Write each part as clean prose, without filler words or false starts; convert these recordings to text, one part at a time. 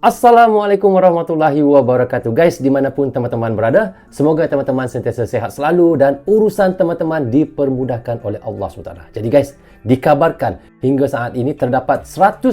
Assalamualaikum warahmatullahi wabarakatuh. Guys, dimanapun teman-teman berada, semoga teman-teman sentiasa sehat selalu dan urusan teman-teman dipermudahkan oleh Allah SWT. Jadi guys, dikabarkan hingga saat ini terdapat 155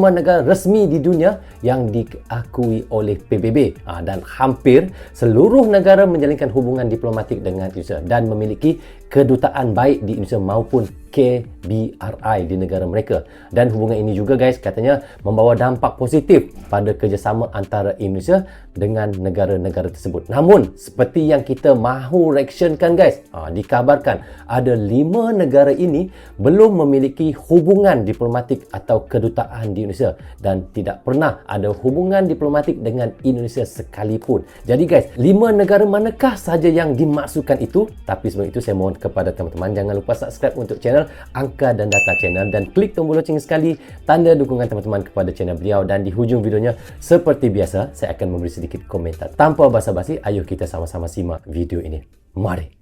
negara resmi di dunia yang diakui oleh PBB. Dan hampir seluruh negara menjalinkan hubungan diplomatik dengan Indonesia dan memiliki kedutaan baik di Indonesia maupun KBRI di negara mereka. Dan hubungan ini juga guys katanya membawa dampak positif pada kerjasama antara Indonesia dengan negara-negara tersebut. Namun seperti yang kita mahu reactionkan guys, dikabarkan ada 5 negara ini belum memiliki hubungan diplomatik atau kedutaan di Indonesia dan tidak pernah ada hubungan diplomatik dengan Indonesia sekalipun. Jadi guys, 5 negara manakah sahaja yang dimaksudkan itu? Tapi sebelum itu saya mohon kepada teman-teman jangan lupa subscribe untuk channel Angka dan Data Channel dan klik tombol loceng sekali tanda dukungan teman-teman kepada channel beliau. Dan di hujung videonya seperti biasa saya akan memberi sedikit komentar. Tanpa basa-basi, ayo kita sama-sama simak video ini. Mari.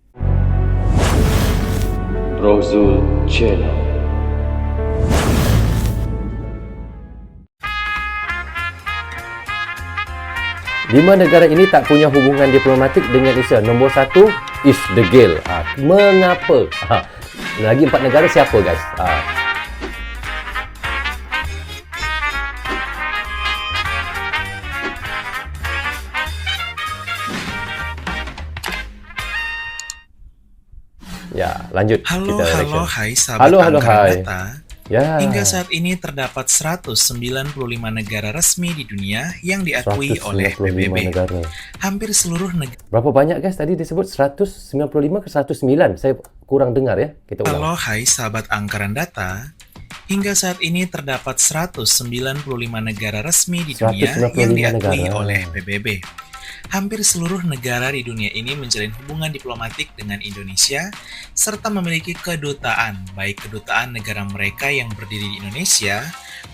Rozul Channel. Lima negara ini tak punya hubungan diplomatik dengan Indonesia. Nombor 1 is the Gale. Mengapa? Lagi 4 negara siapa guys? Ya, lanjut. Halo, hai sahabat halo, Angkara Data. Ya. Hingga saat ini terdapat 195 negara resmi di dunia yang diakui oleh PBB. Negara. Hampir seluruh negara. Berapa banyak guys tadi disebut? 195 ke 109? Saya kurang dengar ya. Kita ulang. Halo, hai sahabat Angkara Data. Hingga saat ini terdapat 195 negara resmi di dunia yang diakui oleh PBB. Hampir seluruh negara di dunia ini menjalin hubungan diplomatik dengan Indonesia serta memiliki kedutaan, baik kedutaan negara mereka yang berdiri di Indonesia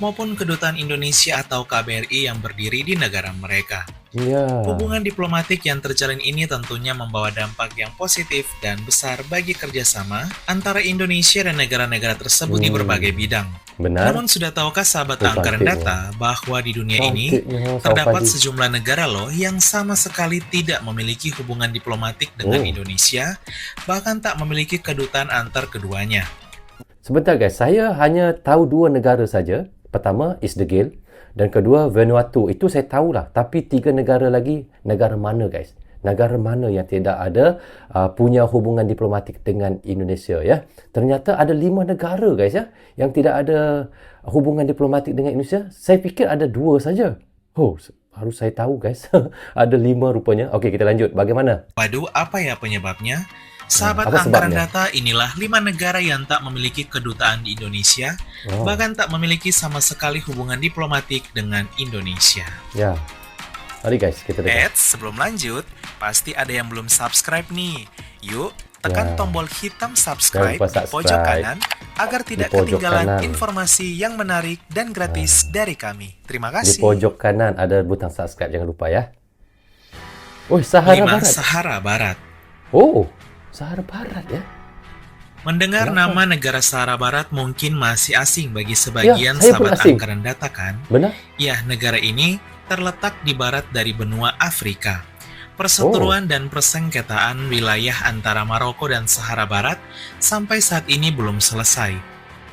maupun kedutaan Indonesia atau KBRI yang berdiri di negara mereka. Ya. Hubungan diplomatik yang terjalin ini tentunya membawa dampak yang positif dan besar bagi kerjasama antara Indonesia dan negara-negara tersebut di berbagai bidang. Benar. Namun sudah tahukah sahabat Angkara Data bahwa di dunia ini terdapat sejumlah negara loh yang sama sekali tidak memiliki hubungan diplomatik dengan Indonesia, bahkan tak memiliki kedutaan antar keduanya. Sebentar guys, saya hanya tahu 2 negara saja. Pertama is the Gale dan kedua Vanuatu. Itu saya tahulah. Tapi 3 negara lagi, negara mana guys? Negara mana yang tidak ada punya hubungan diplomatik dengan Indonesia ya? Ternyata ada 5 negara guys ya yang tidak ada hubungan diplomatik dengan Indonesia. Saya fikir ada 2 saja. Oh, baru saya tahu guys. Ada 5 rupanya. Okey, kita lanjut. Bagaimana? Waduh, apa ya penyebabnya? Sahabat Angkara Data, inilah 5 negara yang tak memiliki kedutaan di Indonesia, bahkan tak memiliki sama sekali hubungan diplomatik dengan Indonesia. Ya. Mari guys, kita dengar. Sebelum lanjut, pasti ada yang belum subscribe nih. Yuk, tekan tombol hitam subscribe di pojok kanan agar tidak ketinggalan informasi yang menarik dan gratis dari kami. Terima kasih. Di pojok kanan ada butang subscribe, jangan lupa ya. Oh, Sahara 5. Barat. Sahara Barat. Oh, Sahara Barat ya. Mendengar nama negara Sahara Barat mungkin masih asing bagi sebagian sahabat Angkara Data kan? Benar? Ya, negara ini terletak di barat dari benua Afrika. Perseteruan dan persengketaan wilayah antara Maroko dan Sahara Barat sampai saat ini belum selesai.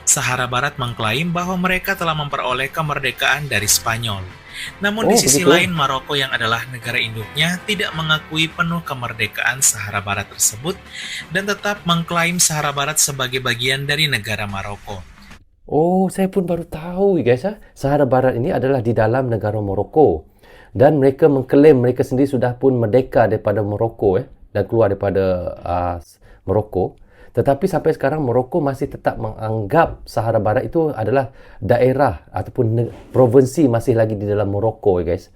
Sahara Barat mengklaim bahwa mereka telah memperoleh kemerdekaan dari Spanyol. Namun di sisi lain, Maroko yang adalah negara induknya tidak mengakui penuh kemerdekaan Sahara Barat tersebut dan tetap mengklaim Sahara Barat sebagai bagian dari negara Maroko. Oh, saya pun baru tahu guys ya. Sahara Barat ini adalah di dalam negara Maroko. Dan mereka mengklaim mereka sendiri sudah pun merdeka daripada Maroko dan keluar daripada Maroko. Tetapi sampai sekarang Maroko masih tetap menganggap Sahara Barat itu adalah daerah ataupun provinsi masih lagi di dalam Maroko guys.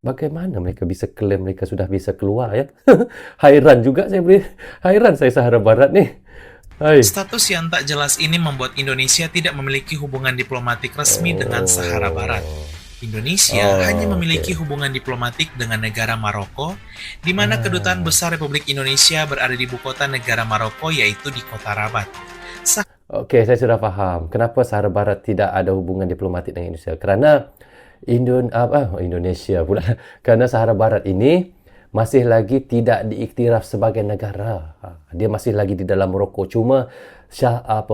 Bagaimana mereka bisa klaim mereka sudah bisa keluar ya? Hairan juga saya Sahara Barat ni. Status yang tak jelas ini membuat Indonesia tidak memiliki hubungan diplomatik resmi dengan Sahara Barat. Indonesia hanya memiliki hubungan diplomatik dengan negara Maroko, di mana kedutaan besar Republik Indonesia berada di ibu kota negara Maroko, yaitu di kota Rabat. Okey, saya sudah faham. Kenapa Sahara Barat tidak ada hubungan diplomatik dengan Indonesia? Kerana Indonesia pula. Kerana Sahara Barat ini masih lagi tidak diiktiraf sebagai negara. Dia masih lagi di dalam Morocco. Cuma Sahara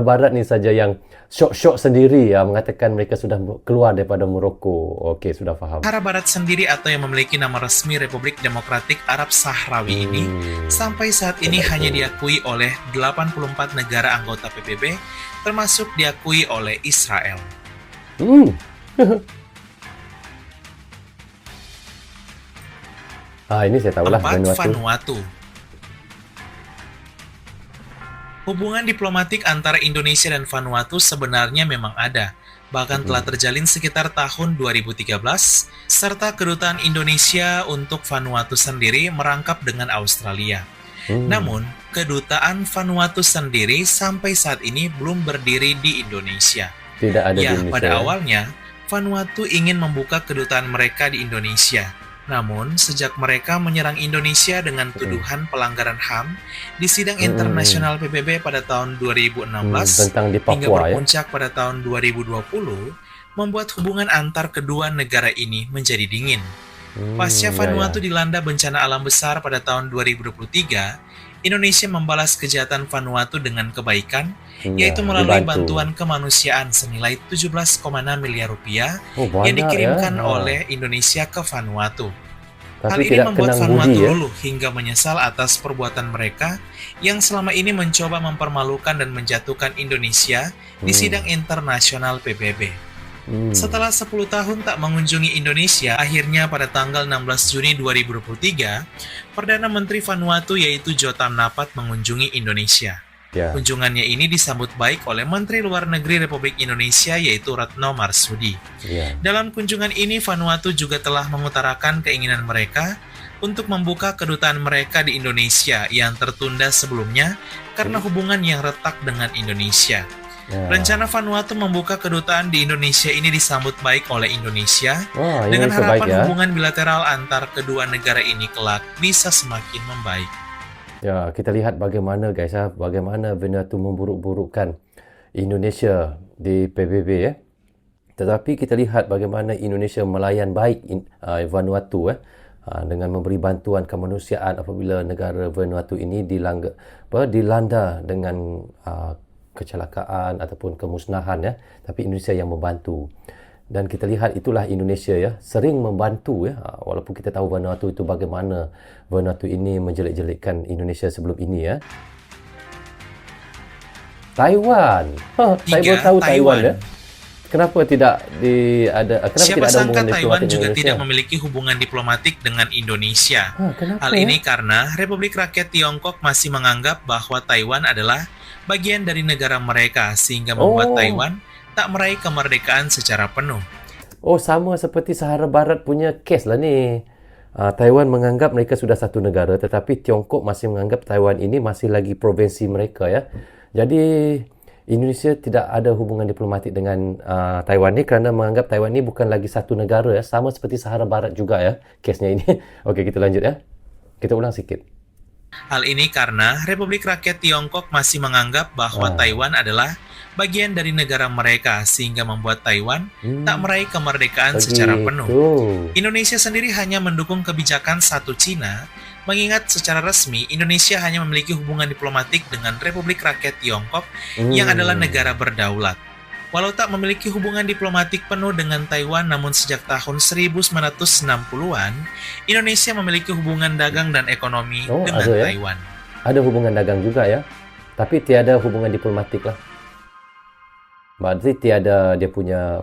Barat ni saja yang syok-syok sendiri mengatakan mereka sudah keluar daripada Morocco. Okey, sudah faham. Sahara Barat sendiri atau yang memiliki nama resmi Republik Demokratik Arab Sahrawi ini sampai saat ini hanya diakui oleh 84 negara anggota PBB, termasuk diakui oleh Israel. Ini saya tahulah. 4. Vanuatu. Hubungan diplomatik antara Indonesia dan Vanuatu sebenarnya memang ada, bahkan telah terjalin sekitar tahun 2013, serta kedutaan Indonesia untuk Vanuatu sendiri merangkap dengan Australia. Namun, kedutaan Vanuatu sendiri sampai saat ini belum berdiri di Indonesia. Tidak ada di Indonesia. Pada awalnya, Vanuatu ingin membuka kedutaan mereka di Indonesia. Namun, sejak mereka menyerang Indonesia dengan tuduhan pelanggaran HAM di sidang internasional PBB pada tahun 2016 tentang di Papua, hingga berpuncak pada tahun 2020, membuat hubungan antar kedua negara ini menjadi dingin. Pasca Vanuatu dilanda bencana alam besar pada tahun 2023, Indonesia membalas kejahatan Vanuatu dengan kebaikan, yaitu melalui bantuan kemanusiaan senilai 17,6 miliar rupiah yang dikirimkan oleh Indonesia ke Vanuatu. Hal ini membuat Vanuatu luluh hingga menyesal atas perbuatan mereka yang selama ini mencoba mempermalukan dan menjatuhkan Indonesia di sidang internasional PBB. Setelah 10 tahun tak mengunjungi Indonesia, akhirnya pada tanggal 16 Juni 2023, Perdana Menteri Vanuatu yaitu Jotam Napat mengunjungi Indonesia. Kunjungannya ini disambut baik oleh Menteri Luar Negeri Republik Indonesia yaitu Retno Marsudi. Dalam kunjungan ini, Vanuatu juga telah mengutarakan keinginan mereka untuk membuka kedutaan mereka di Indonesia yang tertunda sebelumnya karena hubungan yang retak dengan Indonesia. Rencana Vanuatu membuka kedutaan di Indonesia ini disambut baik oleh Indonesia dengan harapan hubungan bilateral antar kedua negara ini kelak bisa semakin membaik. Ya, kita lihat bagaimana guys, bagaimana Vanuatu memburuk-burukkan Indonesia di PBB Tetapi kita lihat bagaimana Indonesia melayan baik Vanuatu dengan memberi bantuan kemanusiaan apabila negara Vanuatu ini dilanda dengan kecelakaan ataupun kemusnahan tapi Indonesia yang membantu. Dan kita lihat itulah Indonesia sering membantu walaupun kita tahu Vanuatu itu bagaimana Vanuatu ini menjelek-jelekkan Indonesia sebelum ini Taiwan. Saya baru tahu Taiwan Kenapa tidak kenapa Siapa tidak ada sangka hubungan Taiwan diplomatik juga dengan tidak Indonesia? memiliki hubungan diplomatik dengan Indonesia. Kenapa Hal ini karena Republik Rakyat Tiongkok masih menganggap bahwa Taiwan adalah bagian dari negara mereka sehingga membuat Taiwan tak meraih kemerdekaan secara penuh. Sama seperti Sahara Barat punya kes lah ni. Taiwan menganggap mereka sudah satu negara tetapi Tiongkok masih menganggap Taiwan ini masih lagi provinsi mereka Jadi Indonesia tidak ada hubungan diplomatik dengan Taiwan ni kerana menganggap Taiwan ni bukan lagi satu negara sama seperti Sahara Barat juga kesnya ini. Okey, kita lanjut Kita ulang sikit. Hal ini karena Republik Rakyat Tiongkok masih menganggap bahwa Taiwan adalah bagian dari negara mereka sehingga membuat Taiwan tak meraih kemerdekaan secara penuh. Indonesia sendiri hanya mendukung kebijakan satu Cina, mengingat secara resmi Indonesia hanya memiliki hubungan diplomatik dengan Republik Rakyat Tiongkok yang adalah negara berdaulat. Walau tak memiliki hubungan diplomatik penuh dengan Taiwan, namun sejak tahun 1960-an, Indonesia memiliki hubungan dagang dan ekonomi dengan Taiwan. Ada hubungan dagang juga tapi tiada hubungan diplomatik lah. Berarti tiada dia punya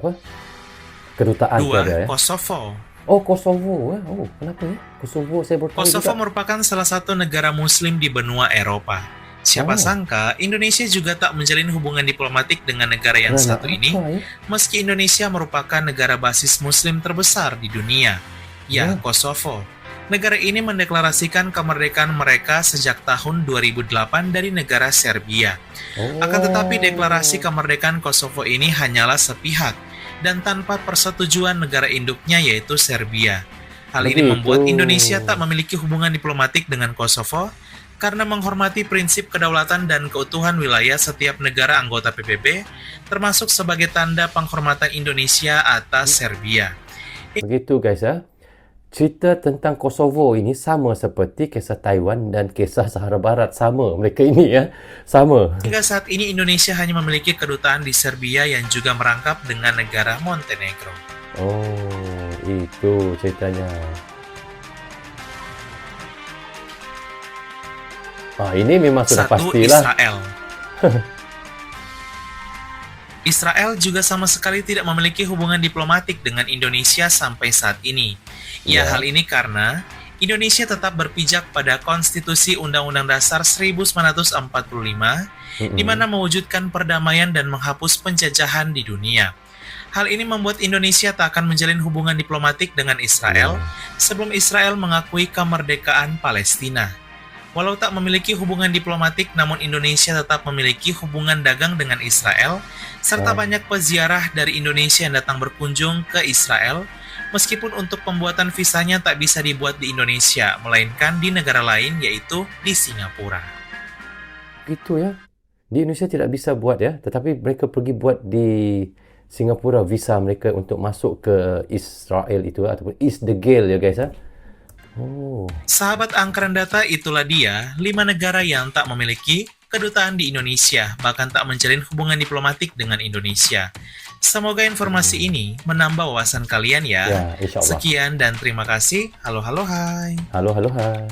kedutaan. 2. Kosovo. Kosovo. Kenapa Kosovo saya baru tahu Kosovo juga. merupakan salah satu negara muslim di benua Eropa. Siapa sangka Indonesia juga tak menjalin hubungan diplomatik dengan negara yang satu ini, meski Indonesia merupakan negara basis muslim terbesar di dunia. Kosovo. Negara ini mendeklarasikan kemerdekaan mereka sejak tahun 2008 dari negara Serbia. Akan tetapi deklarasi kemerdekaan Kosovo ini hanyalah sepihak dan tanpa persetujuan negara induknya yaitu Serbia. Hal ini membuat Indonesia tak memiliki hubungan diplomatik dengan Kosovo karena menghormati prinsip kedaulatan dan keutuhan wilayah setiap negara anggota PBB, termasuk sebagai tanda penghormatan Indonesia atas Serbia. Begitu guys ya. Cerita tentang Kosovo ini sama seperti kisah Taiwan dan kisah Sahara Barat. Sama mereka ini ya. Sama. Hingga saat ini Indonesia hanya memiliki kedutaan di Serbia yang juga merangkap dengan negara Montenegro. Oh, itu ceritanya. Ini memang sudah 1. pastilah. Israel. Israel juga sama sekali tidak memiliki hubungan diplomatik dengan Indonesia sampai saat ini. Hal ini karena Indonesia tetap berpijak pada Konstitusi Undang-Undang Dasar 1945, di mana mewujudkan perdamaian dan menghapus penjajahan di dunia. Hal ini membuat Indonesia tak akan menjalin hubungan diplomatik dengan Israel sebelum Israel mengakui kemerdekaan Palestina. Walau tak memiliki hubungan diplomatik, namun Indonesia tetap memiliki hubungan dagang dengan Israel, serta banyak peziarah dari Indonesia yang datang berkunjung ke Israel, meskipun untuk pembuatan visanya tak bisa dibuat di Indonesia, melainkan di negara lain, yaitu di Singapura. Gitu ya. Di Indonesia tidak bisa buat ya, tetapi mereka pergi buat di Singapura visa mereka untuk masuk ke Israel itu ataupun East the Gale ya guys ya. Sahabat Angkaran Data, itulah dia 5 negara yang tak memiliki kedutaan di Indonesia, bahkan tak menjalin hubungan diplomatik dengan Indonesia. Semoga informasi ini menambah wawasan kalian ya. Insya Allah. Sekian dan terima kasih. Halo, hai. Halo, hai.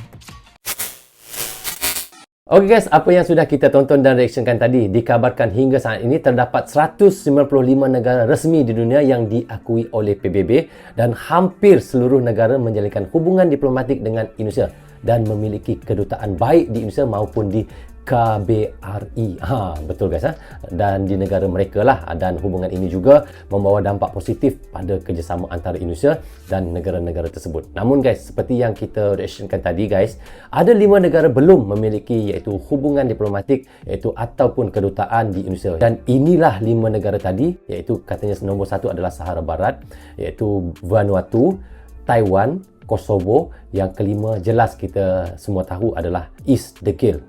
Oke guys, apa yang sudah kita tonton dan reaksikan tadi, dikabarkan hingga saat ini terdapat 195 negara resmi di dunia yang diakui oleh PBB dan hampir seluruh negara menjalinkan hubungan diplomatik dengan Indonesia dan memiliki kedutaan baik di Indonesia maupun di KBRI. Betul guys ya. Dan di negara mereka lah, dan hubungan ini juga membawa dampak positif pada kerjasama antara Indonesia dan negara-negara tersebut. Namun guys, seperti yang kita reaksikan tadi guys, ada 5 negara belum memiliki iaitu hubungan diplomatik iaitu ataupun kedutaan di Indonesia. Dan inilah 5 negara tadi, iaitu katanya nombor 1 adalah Sahara Barat, iaitu Vanuatu, Taiwan, Kosovo. Yang kelima jelas kita semua tahu adalah East the Gale.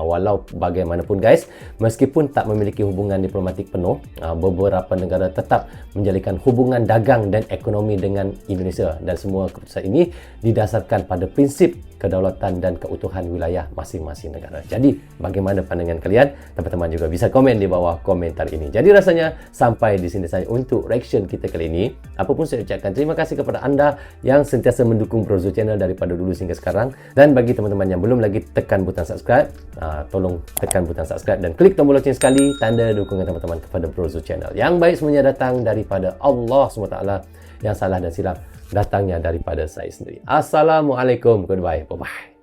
Walau bagaimanapun guys, meskipun tak memiliki hubungan diplomatik penuh, beberapa negara tetap menjalinkan hubungan dagang dan ekonomi dengan Indonesia, dan semua keputusan ini didasarkan pada prinsip kedaulatan dan keutuhan wilayah masing-masing negara. Jadi bagaimana pandangan kalian? Teman-teman juga bisa komen di bawah komentar ini. Jadi rasanya sampai di sini saja untuk reaction kita kali ini. Apapun saya ucapkan terima kasih kepada anda yang sentiasa mendukung Brozo Channel daripada dulu hingga sekarang. Dan bagi teman-teman yang belum lagi tekan butang subscribe, tolong tekan butang subscribe dan klik tombol loceng sekali, tanda dukungan teman-teman kepada Brozo Channel. Yang baik semuanya datang daripada Allah SWT, yang salah dan silap datangnya daripada saya sendiri. Assalamualaikum, goodbye, bye-bye.